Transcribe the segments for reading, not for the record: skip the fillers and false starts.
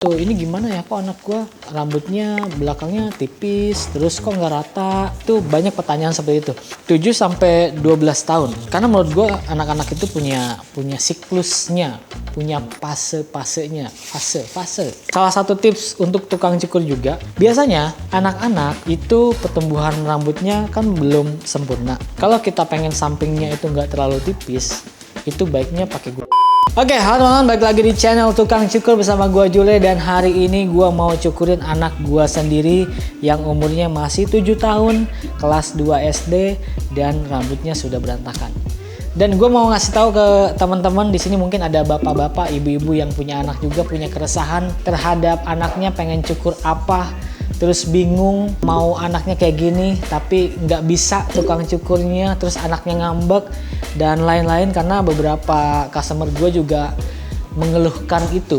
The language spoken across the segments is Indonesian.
Tuh ini gimana ya, kok anak gua rambutnya belakangnya tipis terus kok nggak rata. Tuh banyak pertanyaan seperti itu. 7 sampai 12 tahun. Karena menurut gua anak-anak itu punya siklusnya, punya fase-fasenya, fase. Salah satu tips untuk tukang cukur juga, biasanya anak-anak itu pertumbuhan rambutnya kan belum sempurna. Kalau kita pengen sampingnya itu nggak terlalu tipis, itu baiknya pakai gua. Oke, halo teman-teman, balik lagi di channel Tukang Cukur bersama gua Jule, dan hari ini gua mau cukurin anak gua sendiri yang umurnya masih 7 tahun, kelas 2 SD dan rambutnya sudah berantakan. Dan gua mau ngasih tahu ke teman-teman di sini, mungkin ada bapak-bapak, ibu-ibu yang punya anak juga punya keresahan terhadap anaknya pengen cukur apa, terus bingung mau anaknya kayak gini tapi nggak bisa tukang cukurnya, terus anaknya ngambek dan lain-lain. Karena beberapa customer gue juga mengeluhkan itu,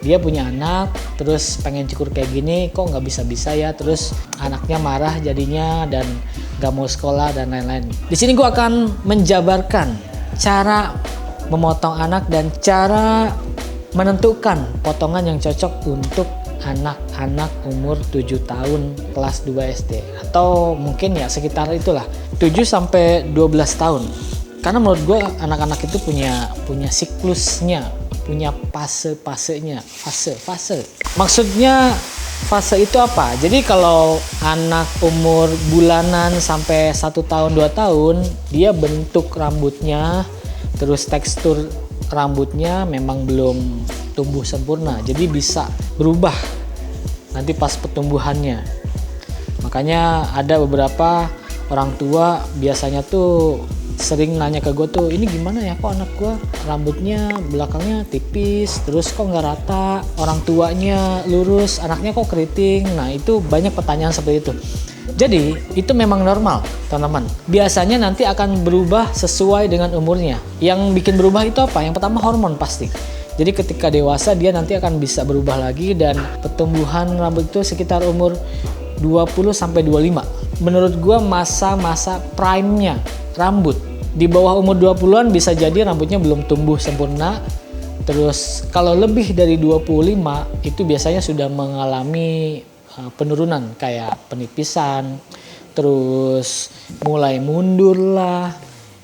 dia punya anak terus pengen cukur kayak gini kok nggak bisa-bisa ya, terus anaknya marah jadinya dan nggak mau sekolah dan lain-lain. Di sini gue akan menjabarkan cara memotong anak dan cara menentukan potongan yang cocok untuk anak-anak umur 7 tahun kelas 2 SD atau mungkin ya sekitar itulah 7 sampai 12 tahun. Karena menurut gue anak-anak itu punya siklusnya, punya fase-fasenya, fase. Maksudnya fase itu apa? Jadi kalau anak umur bulanan sampai 1 tahun 2 tahun, dia bentuk rambutnya terus tekstur rambutnya memang belum tumbuh sempurna, jadi bisa berubah nanti pas pertumbuhannya. Makanya ada beberapa orang tua biasanya tuh sering nanya ke gue tuh, ini gimana ya kok anak gue rambutnya belakangnya tipis terus kok nggak rata, orang tuanya lurus anaknya kok keriting. Nah itu banyak pertanyaan seperti itu. Jadi itu memang normal teman-teman, biasanya nanti akan berubah sesuai dengan umurnya. Yang bikin berubah itu apa? Yang pertama hormon pasti. Jadi ketika dewasa dia nanti akan bisa berubah lagi, dan pertumbuhan rambut itu sekitar umur 20 sampai 25. Menurut gua masa-masa prime-nya rambut. Di bawah umur 20-an bisa jadi rambutnya belum tumbuh sempurna. Terus kalau lebih dari 25 itu biasanya sudah mengalami penurunan kayak penipisan, terus mulai mundur lah,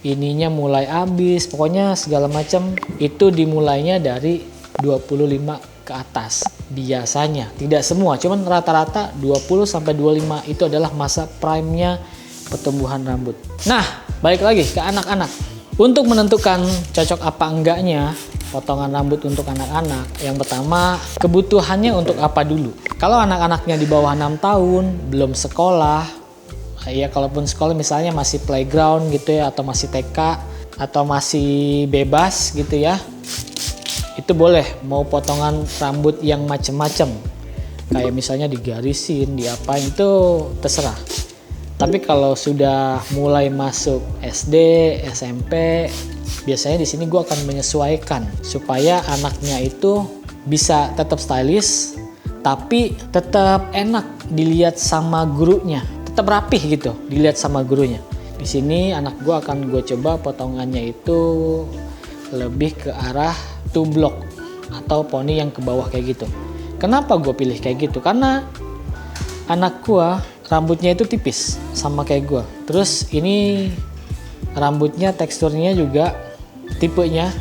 ininya mulai habis, pokoknya segala macam itu dimulainya dari 25 ke atas biasanya. Tidak semua, cuman rata-rata 20 sampai 25 itu adalah masa prime-nya pertumbuhan rambut. Nah, balik lagi ke anak-anak. Untuk menentukan cocok apa enggaknya potongan rambut untuk anak-anak, yang pertama kebutuhannya untuk apa dulu. Kalau anak-anaknya di bawah 6 tahun, belum sekolah, ya kalaupun sekolah misalnya masih playground gitu ya, atau masih TK atau masih bebas gitu ya, itu boleh mau potongan rambut yang macem-macem, kayak misalnya digarisin, diapain, itu terserah. Tapi kalau sudah mulai masuk SD, SMP, biasanya di sini gue akan menyesuaikan supaya anaknya itu bisa tetap stylish, tapi tetap enak dilihat sama gurunya, tetap rapih gitu dilihat sama gurunya. Di sini anak gue akan gue coba potongannya itu lebih ke arah two block atau poni yang ke bawah kayak gitu. Kenapa gue pilih kayak gitu? Karena anak gue rambutnya itu tipis sama kayak gue. Terus ini rambutnya teksturnya juga tipenya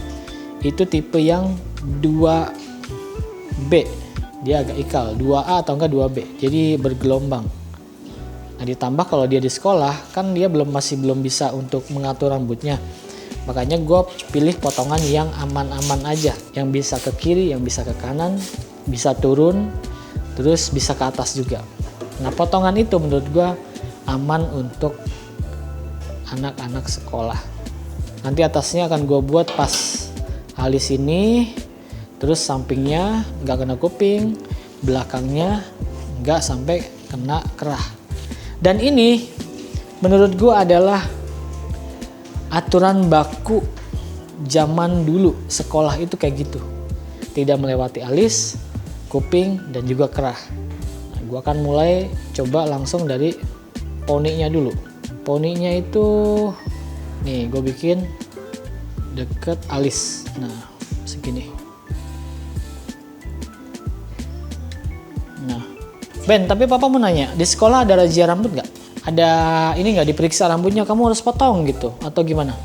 itu tipe yang 2B. Dia agak ikal, 2A atau enggak 2B. Jadi bergelombang. Nah, ditambah kalau dia di sekolah kan dia masih belum bisa untuk mengatur rambutnya. Makanya gue pilih potongan yang aman-aman aja, yang bisa ke kiri, yang bisa ke kanan, bisa turun, terus bisa ke atas juga. Nah, potongan itu menurut gue aman untuk anak-anak sekolah. Nanti atasnya akan gue buat pas alis ini, terus sampingnya nggak kena kuping, belakangnya nggak sampai kena kerah. Dan ini menurut gue adalah aturan baku zaman dulu sekolah itu kayak gitu. Tidak melewati alis, kuping, dan juga kerah. Gue akan mulai coba langsung dari poninya dulu. Poninya itu nih gue bikin deket alis. Nah segini. Ben, tapi papa mau nanya, di sekolah ada razia rambut nggak? Ada ini nggak, diperiksa rambutnya kamu harus potong gitu atau gimana?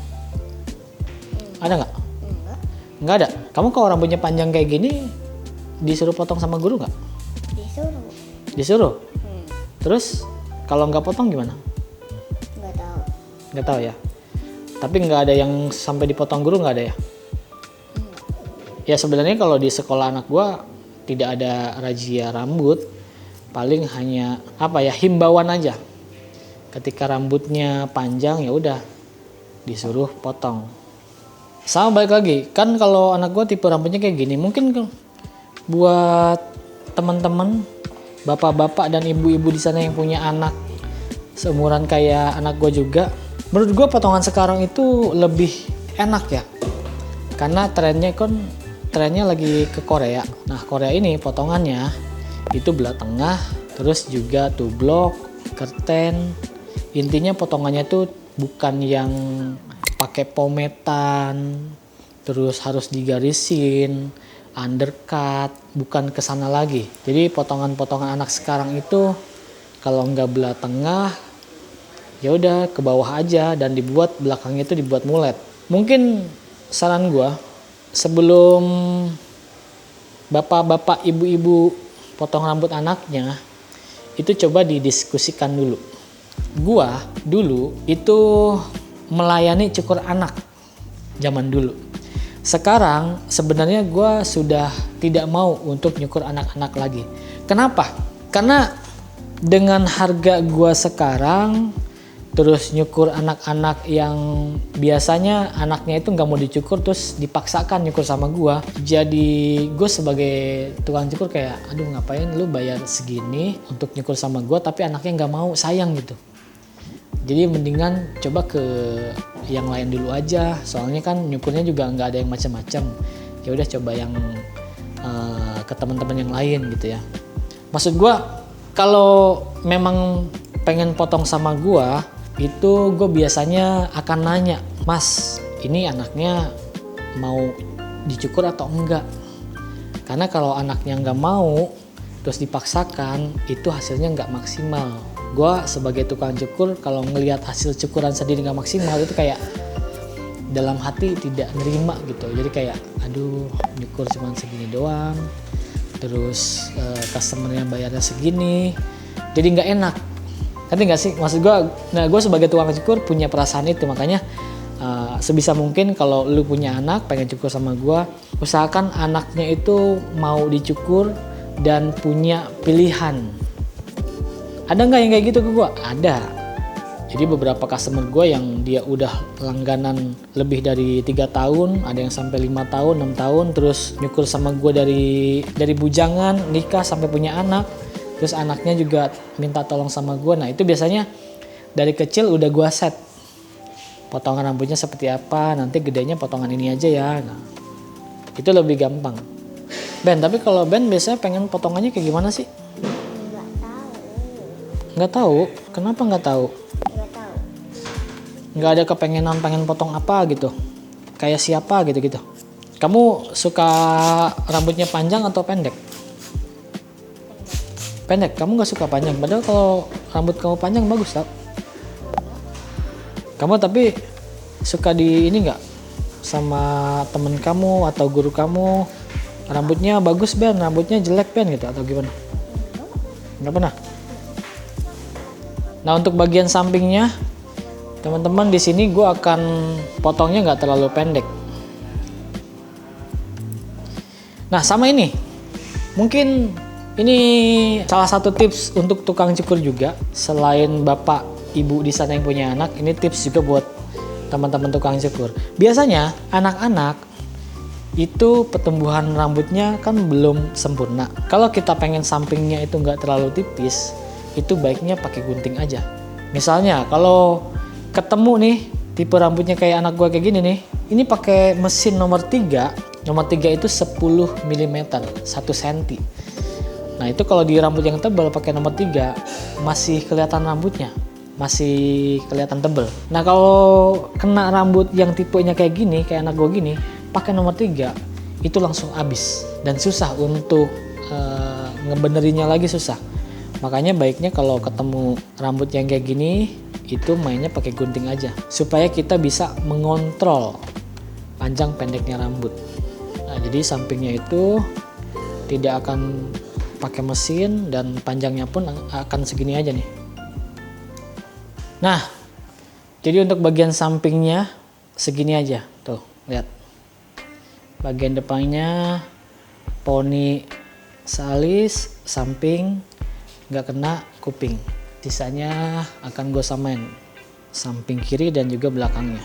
Ada nggak? Enggak. Nggak ada. Kamu kalau rambutnya panjang kayak gini disuruh potong sama guru nggak? Disuruh. Disuruh. Terus kalau nggak potong gimana? Nggak tahu. Nggak tahu ya. Tapi nggak ada yang sampai dipotong guru, nggak ada ya? Ya sebenarnya kalau di sekolah anak gua tidak ada razia rambut, paling hanya apa ya, himbauan aja. Ketika rambutnya panjang ya udah disuruh potong. Sama balik lagi, kan kalau anak gua tipe rambutnya kayak gini, mungkin buat teman-teman bapak-bapak dan ibu-ibu di sana yang punya anak seumuran kayak anak gua juga, menurut gua potongan sekarang itu lebih enak ya. Karena trennya lagi ke Korea. Nah, Korea ini potongannya itu belah tengah, terus juga tublok, kerten. Intinya potongannya itu bukan yang pakai pometan, terus harus digarisin, undercut, bukan kesana lagi. Jadi potongan-potongan anak sekarang itu kalau nggak belah tengah, ya udah ke bawah aja dan dibuat belakangnya itu dibuat mulet. Mungkin saran gua, sebelum bapak-bapak, ibu-ibu potong rambut anaknya, itu coba didiskusikan dulu. Gua dulu itu melayani cukur anak zaman dulu. Sekarang sebenarnya gua sudah tidak mau untuk nyukur anak-anak lagi. Kenapa? Karena dengan harga gua sekarang, terus nyukur anak-anak yang biasanya anaknya itu nggak mau dicukur terus dipaksakan nyukur sama gua, jadi gue sebagai tukang cukur kayak aduh ngapain lu bayar segini untuk nyukur sama gua tapi anaknya nggak mau, sayang gitu. Jadi mendingan coba ke yang lain dulu aja, soalnya kan nyukurnya juga nggak ada yang macam-macam. Ya udah coba yang ke teman-teman yang lain gitu ya. Maksud gua kalau memang pengen potong sama gua, itu gue biasanya akan nanya, Mas, ini anaknya mau dicukur atau enggak? Karena kalau anaknya nggak mau, terus dipaksakan, itu hasilnya nggak maksimal. Gue sebagai tukang cukur, kalau ngelihat hasil cukuran sendiri nggak maksimal, itu kayak dalam hati tidak nerima gitu. Jadi kayak, aduh, nyukur cuma segini doang, terus customernya bayarnya segini, jadi nggak enak. Ngerti nggak sih? Maksud gue, nah gue sebagai tukang cukur punya perasaan itu, makanya sebisa mungkin kalau lu punya anak pengen cukur sama gue, usahakan anaknya itu mau dicukur dan punya pilihan. Ada nggak yang kayak gitu ke gue? Ada. Jadi beberapa customer gue yang dia udah langganan lebih dari 3 tahun, ada yang sampai 5 tahun, 6 tahun, terus nyukur sama gue dari bujangan, nikah sampai punya anak. Terus anaknya juga minta tolong sama gue. Nah itu biasanya dari kecil udah gue set. Potongan rambutnya seperti apa, nanti gedenya potongan ini aja ya. Nah, itu lebih gampang. Ben, tapi kalau Ben biasanya pengen potongannya kayak gimana sih? Nggak tahu. Kenapa nggak tahu? Nggak tahu. Nggak ada kepengenan pengen potong apa gitu? Kayak siapa gitu-gitu? Kamu suka rambutnya panjang atau pendek? Pendek, kamu nggak suka panjang. Padahal kalau rambut kamu panjang bagus tau. Kamu tapi suka di ini nggak sama temen kamu atau guru kamu, rambutnya bagus Ben, rambutnya jelek Ben gitu atau gimana? Nggak pernah. Nah untuk bagian sampingnya, teman-teman di sini gue akan potongnya nggak terlalu pendek. Nah sama ini, mungkin ini salah satu tips untuk tukang cukur juga. Selain bapak ibu di sana yang punya anak, ini tips juga buat teman-teman tukang cukur. Biasanya anak-anak itu pertumbuhan rambutnya kan belum sempurna. Kalau kita pengen sampingnya itu nggak terlalu tipis, itu baiknya pakai gunting aja. Misalnya kalau ketemu nih tipe rambutnya kayak anak gue kayak gini nih, ini pakai mesin nomor 3. Nomor 3 itu 10 mm, 1 cm. Nah itu kalau di rambut yang tebal pakai nomor 3 masih kelihatan rambutnya, masih kelihatan tebal. Nah kalau kena rambut yang tipenya kayak gini, kayak anak gue gini, pakai nomor 3 itu langsung habis dan susah untuk ngebenerinnya lagi, susah. Makanya baiknya kalau ketemu rambut yang kayak gini, itu mainnya pakai gunting aja. Supaya kita bisa mengontrol panjang pendeknya rambut. Nah, jadi sampingnya itu tidak akan pakai mesin dan panjangnya pun akan segini aja nih. Nah, jadi untuk bagian sampingnya segini aja. Tuh, lihat. Bagian depannya poni sealis, samping nggak kena kuping. Sisanya akan gue samain samping kiri dan juga belakangnya.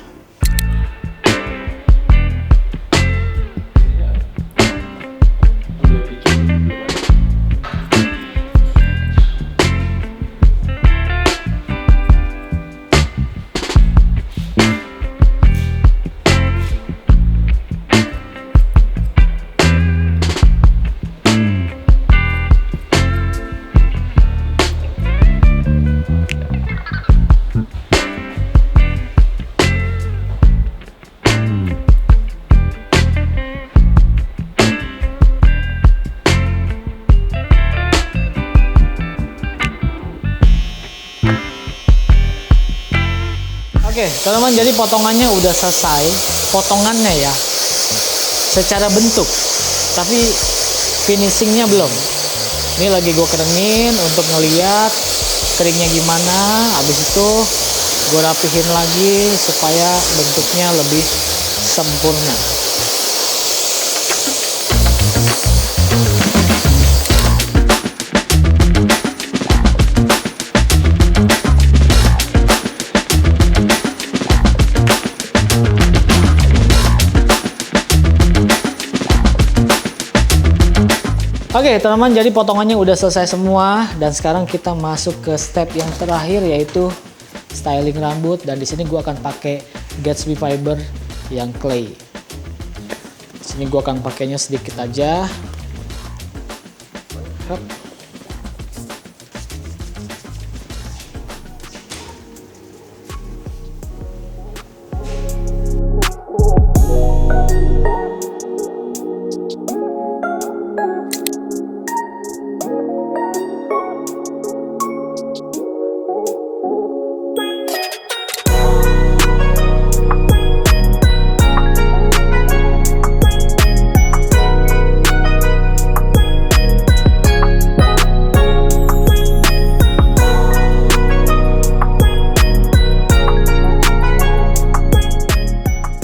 Oke, teman-teman, jadi potongannya udah selesai. Potongannya ya, secara bentuk, tapi finishingnya belum. Ini lagi gue keringin untuk ngeliat keringnya gimana. Habis itu gue rapihin lagi supaya bentuknya lebih sempurna. Oke teman-teman, jadi potongannya udah selesai semua dan sekarang kita masuk ke step yang terakhir, yaitu styling rambut. Dan di sini gue akan pakai Gatsby Fiber yang clay. Di sini gue akan pakainya sedikit aja. Hup.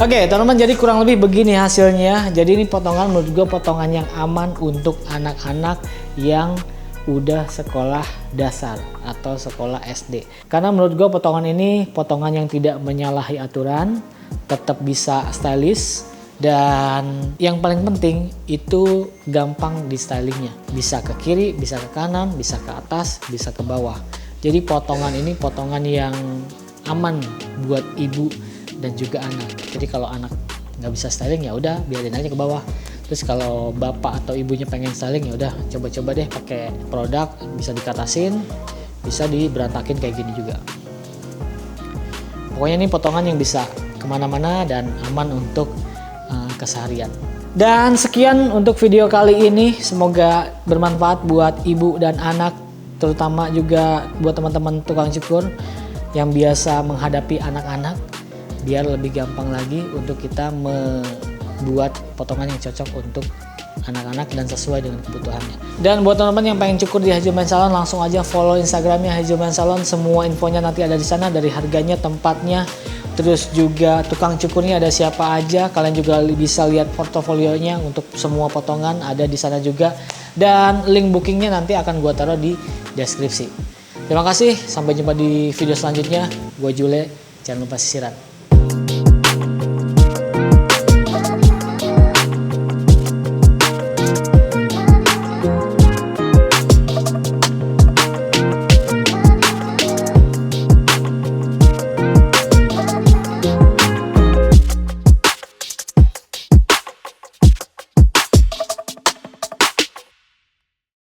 Oke teman-teman, jadi kurang lebih begini hasilnya. Jadi ini potongan, menurut gue potongan yang aman untuk anak-anak yang udah sekolah dasar atau sekolah SD. Karena menurut gue potongan ini potongan yang tidak menyalahi aturan, tetap bisa stylish, dan yang paling penting itu gampang di stylingnya. Bisa ke kiri, bisa ke kanan, bisa ke atas, bisa ke bawah. Jadi potongan ini potongan yang aman buat ibu dan juga anak. Jadi kalau anak nggak bisa styling ya udah biarin aja ke bawah. Terus kalau bapak atau ibunya pengen styling ya udah coba-coba deh pakai produk, bisa dikatasin, bisa diberantakin kayak gini juga. Pokoknya ini potongan yang bisa kemana-mana dan aman untuk keseharian. Dan sekian untuk video kali ini, semoga bermanfaat buat ibu dan anak, terutama juga buat teman-teman tukang cukur yang biasa menghadapi anak-anak, biar lebih gampang lagi untuk kita membuat potongan yang cocok untuk anak-anak dan sesuai dengan kebutuhannya. Dan buat teman-teman yang pengen cukur di Hajuman Salon, langsung aja follow Instagramnya Hajuman Salon. Semua infonya nanti ada di sana, dari harganya, tempatnya, terus juga tukang cukurnya ada siapa aja. Kalian juga bisa lihat portofolionya untuk semua potongan ada di sana juga. Dan link bookingnya nanti akan gua taruh di deskripsi. Terima kasih, sampai jumpa di video selanjutnya. Gua Jule, jangan lupa sisiran.